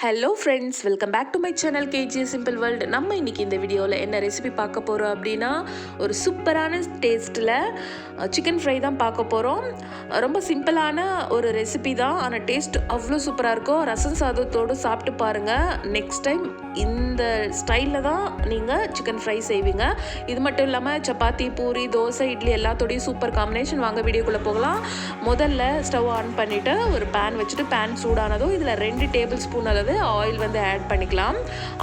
Hello friends, welcome back to my channel KGS simple world. நம்ம இன்றைக்கி இந்த வீடியோவில் என்ன ரெசிபி பார்க்க போகிறோம் அப்படின்னா, ஒரு சூப்பரான டேஸ்ட்டில் சிக்கன் ஃப்ரை தான் பார்க்க போகிறோம். ரொம்ப சிம்பிளான ஒரு ரெசிபி தான், ஆனால் டேஸ்ட் அவ்வளோ சூப்பராக இருக்கும். ரசம் சாதத்தோடு சாப்பிட்டு பாருங்கள். நெக்ஸ்ட் டைம் இந்த ஸ்டைலில் தான் நீங்கள் சிக்கன் ஃப்ரை செய்வீங்க. இது மட்டும் இல்லாமல் சப்பாத்தி, பூரி, தோசை, இட்லி எல்லாத்தோடையும் சூப்பர் காம்பினேஷன். வாங்க வீடியோக்குள்ளே போகலாம். முதல்ல ஸ்டவ் ஆன் பண்ணிவிட்டு ஒரு பேன் வச்சுட்டு, பேன் சூடானதும் இதில் 2 டேபிள் ஸ்பூன் அளவு ஆயில் வந்து ஆட் பண்ணிக்கலாம்.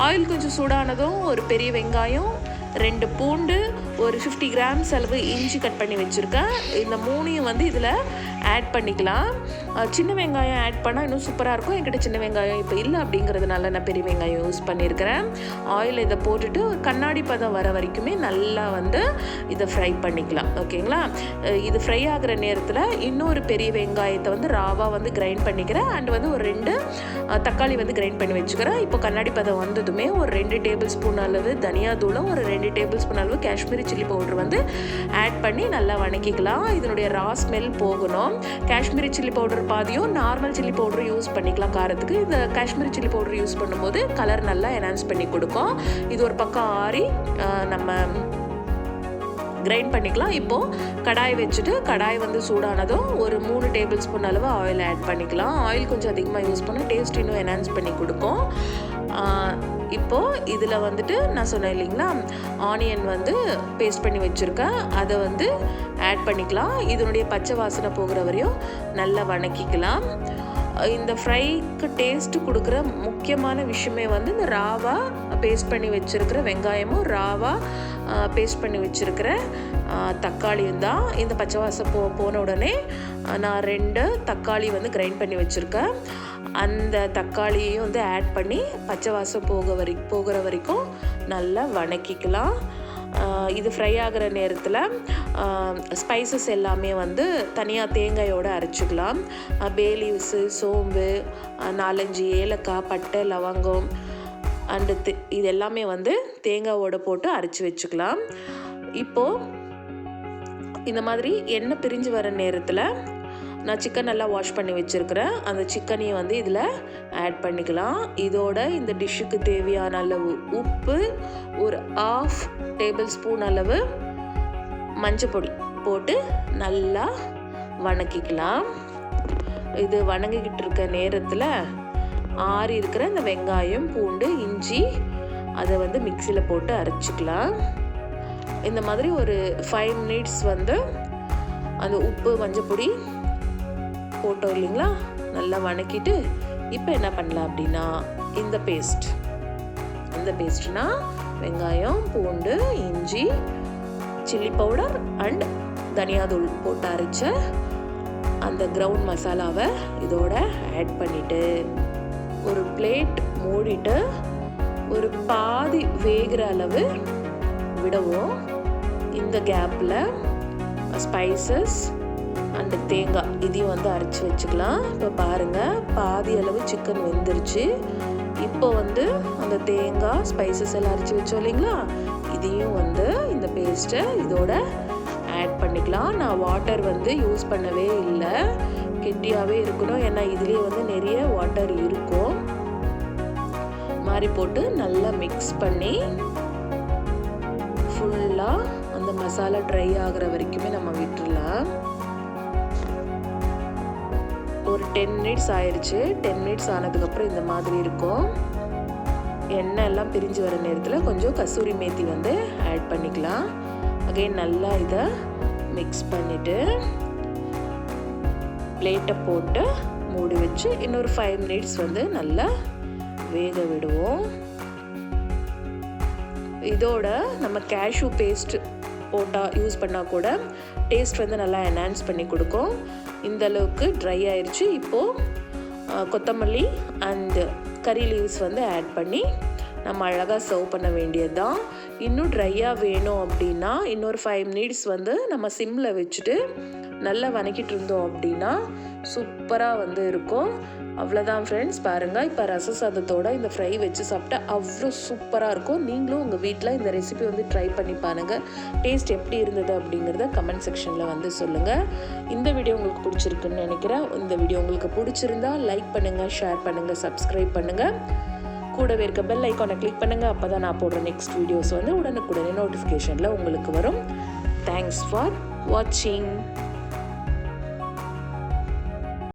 ஆயில் கொஞ்சம் சூடானதும் ஒரு பெரிய வெங்காயம், 2 பூண்டு, ஒரு 50 கிராம்ஸ் அளவு இஞ்சி கட் பண்ணி வச்சுருக்கேன். இந்த 3ஐயும் வந்து இதில் ஆட் பண்ணிக்கலாம். சின்ன வெங்காயம் ஆட் பண்ணால் இன்னும் சூப்பராக இருக்கும். என்கிட்ட சின்ன வெங்காயம் இப்போ இல்லை அப்படிங்கிறதுனால நான் பெரிய வெங்காயம் யூஸ் பண்ணியிருக்கிறேன். ஆயில் இதை போட்டுட்டு ஒரு கண்ணாடி பதம் வர வரைக்குமே நல்லா வந்து இதை ஃப்ரை பண்ணிக்கலாம். ஓகேங்களா? இது ஃப்ரை ஆகிற நேரத்தில் இன்னொரு பெரிய வெங்காயத்தை வந்து ராவாக வந்து கிரைண்ட் பண்ணிக்கிறேன். அண்ட் வந்து ஒரு 2 தக்காளி வந்து கிரைண்ட் பண்ணி வச்சுக்கிறேன். இப்போ கண்ணாடி பதம் வந்ததுமே ஒரு 2 டேபிள் ஸ்பூன் அளவு தனியா தூளும், ஒரு 2 டேபிள் ஸ்பூன் அளவு காஷ்மீரி சில்லி பவுடர் வந்து ஆட் பண்ணி நல்லா வணக்கிக்கலாம். இதனுடைய ரா ஸ்மெல் போகணும். காஷ்மீரி சில்லி பவுடர் பாதியும், நார்மல் சில்லி பவுடரும் யூஸ் பண்ணிக்கலாம் காரத்துக்கு. இந்த காஷ்மீரி சில்லி பவுடர் யூஸ் பண்ணும்போது கலர் நல்லா என்ஹான்ஸ் பண்ணி கொடுக்கும். இது ஒரு பக்கம் ஆறி நம்ம கிரைண்ட் பண்ணிக்கலாம். இப்போது கடாய் வச்சுட்டு, கடாய் வந்து சூடானதும் ஒரு 3 டேபிள் ஸ்பூன் அளவு ஆயில் ஆட் பண்ணிக்கலாம். ஆயில் கொஞ்சம் அதிகமாக யூஸ் பண்ணால் டேஸ்ட் இன்னும் என்ஹான்ஸ் பண்ணி கொடுக்கும். இப்போது இதில் வந்துட்டு நான் சொன்னேன் இல்லைங்களா, ஆனியன் வந்து பேஸ்ட் பண்ணி வச்சுருக்கேன், அதை வந்து ஆட் பண்ணிக்கலாம். இதனுடைய பச்சை வாசனை போகிற வரையும் நல்லா வணக்கிக்கலாம். இந்த ஃப்ரைக்கு டேஸ்ட்டு கொடுக்குற முக்கியமான விஷயமே வந்து இந்த ராவாக பேஸ்ட் பண்ணி வச்சுருக்கிற வெங்காயமும், ராவாக பேஸ்ட் பண்ணி வச்சுருக்கிற தக்காளியும் தான். இந்த பச்சை வாசம் போன உடனே நான் 2 தக்காளி வந்து கிரைண்ட் பண்ணி வச்சுருக்கேன். அந்த தக்காளியையும் வந்து ஆட் பண்ணி பச்சை வாசம் போகிற வரைக்கும் நல்லா வணக்கிக்கலாம். இது ஃப்ரை ஆகிற நேரத்தில் ஸ்பைசஸ் எல்லாமே வந்து தனியாக தேங்காயோடு அரைச்சிக்கலாம். பே லீவ்ஸு, சோம்பு, 4-5 ஏலக்காய், பட்டை, லவங்கம் அண்டு இது எல்லாமே வந்து தேங்காயோடு போட்டு அரைச்சி வச்சுக்கலாம். இப்போது இந்த மாதிரி எண்ணெய் பிரிஞ்சு வர நேரத்தில் நான் சிக்கன் நல்லா வாஷ் பண்ணி வச்சுருக்கிறேன். அந்த சிக்கனையும் வந்து இதில் ஆட் பண்ணிக்கலாம். இதோட இந்த டிஷ்ஷுக்கு தேவையான அளவு உப்பு, ஒரு 1/2 டேபிள் ஸ்பூன் அளவு மஞ்சள் பொடி போட்டு நல்லா வணக்கிக்கலாம். இது வணங்கிக்கிட்டு இருக்க நேரத்தில் ஆறி இருக்கிற இந்த வெங்காயம், பூண்டு, இஞ்சி அதை வந்து மிக்சியில் போட்டு அரைச்சிக்கலாம். இந்த மாதிரி ஒரு 5 மினிட்ஸ் வந்து அந்த உப்பு, மஞ்சள் பொடி போட்டோம் இல்லைங்களா, நல்லா வணக்கிட்டு இப்போ என்ன பண்ணலாம் அப்படின்னா, இந்த பேஸ்ட்னா வெங்காயம், பூண்டு, இஞ்சி, சில்லி பவுடர் அண்ட் தனியாதூள் போட்டு அரைச்ச அந்த கிரவுண்ட் மசாலாவை இதோட ஆட் பண்ணிவிட்டு ஒரு பிளேட் மூடிட்டு ஒரு பாதி வேகிற அளவு விடுவோம். இந்த கேப்பில் ஸ்பைசஸ் அண்டு தேங்காய் இதையும் வந்து அரைச்சி வச்சுக்கலாம். இப்போ பாருங்கள், பாதி அளவு சிக்கன் வெந்துருச்சு. இப்போ வந்து அந்த தேங்காய், ஸ்பைசஸ் எல்லாம் அரைச்சி வச்சோம் இல்லைங்களா, இதையும் வந்து இந்த பேஸ்ட்டை இதோட ஆட் பண்ணிக்கலாம். நான் வாட்டர் வந்து யூஸ் பண்ணவே இல்லை, கெட்டியாகவே இருக்கணும். ஏன்னா இதுலேயே வந்து நிறைய வாட்டர் இருக்கும். மாதிரி போட்டு நல்லா மிக்ஸ் பண்ணி ஃபுல்லாக அந்த மசாலா ட்ரை ஆகிற வரைக்குமே நம்ம விட்டுடலாம். ஒரு 10 மினிட்ஸ் ஆயிடுச்சு. 10 மினிட்ஸ் ஆனதுக்கப்புறம் இந்த மாதிரி இருக்கும். எண்ணெய் எல்லாம் பிரிஞ்சு வர நேரத்தில் கொஞ்சம் கசூரி மேத்தி வந்து ஆட் பண்ணிக்கலாம். அகைன் நல்லா இதை மிக்ஸ் பண்ணிவிட்டு பிளேட்டை போட்டு மூடி வச்சு இன்னொரு 5 மினிட்ஸ் வந்து நல்லா வேக விடுவோம். இதோட நம்ம கேஷ்யூ பேஸ்ட் யூஸ் பண்ணால் கூட டேஸ்ட் வந்து நல்லா என்ஹான்ஸ் பண்ணி கொடுக்கும். இந்த அளவுக்கு ட்ரை ஆயிடுச்சு. இப்போது கொத்தமல்லி அண்டு கறி லீவ்ஸ் வந்து ஆட் பண்ணி நம்ம அழகாக சர்வ் பண்ண வேண்டியது தான். இன்னும் ட்ரையாக வேணும் அப்படின்னா இன்னொரு 5 மினிட்ஸ் வந்து நம்ம சிம்மில் வச்சுட்டு நல்லா வணக்கிட்டு இருந்தோம் அப்படின்னா சூப்பராக வந்து இருக்கும். அவ்வளோதான் ஃப்ரெண்ட்ஸ், பாருங்கள். இப்போ ரச சாதத்தோட இந்த ஃப்ரை வச்சு சாப்பிட்டா அவ்வளோ சூப்பராக இருக்கும். நீங்களும் உங்கள் வீட்டில் இந்த ரெசிபி வந்து ட்ரை பண்ணி பாருங்கள். டேஸ்ட் எப்படி இருந்தது அப்படிங்கிறத கமெண்ட் செக்ஷனில் வந்து சொல்லுங்கள். இந்த வீடியோ உங்களுக்கு பிடிச்சிருக்குன்னு நினைக்கிறேன். இந்த வீடியோ உங்களுக்கு பிடிச்சிருந்தா லைக் பண்ணுங்கள், ஷேர் பண்ணுங்கள், சப்ஸ்கிரைப் பண்ணுங்கள். கூடவே இருக்க பெல் ஐக்கானை கிளிக் பண்ணுங்கள். அப்போ தான் நான் போடுற நெக்ஸ்ட் வீடியோஸ் வந்து உடனுக்குடனே நோட்டிஃபிகேஷனில் உங்களுக்கு வரும். தேங்க்ஸ் ஃபார் வாட்சிங்.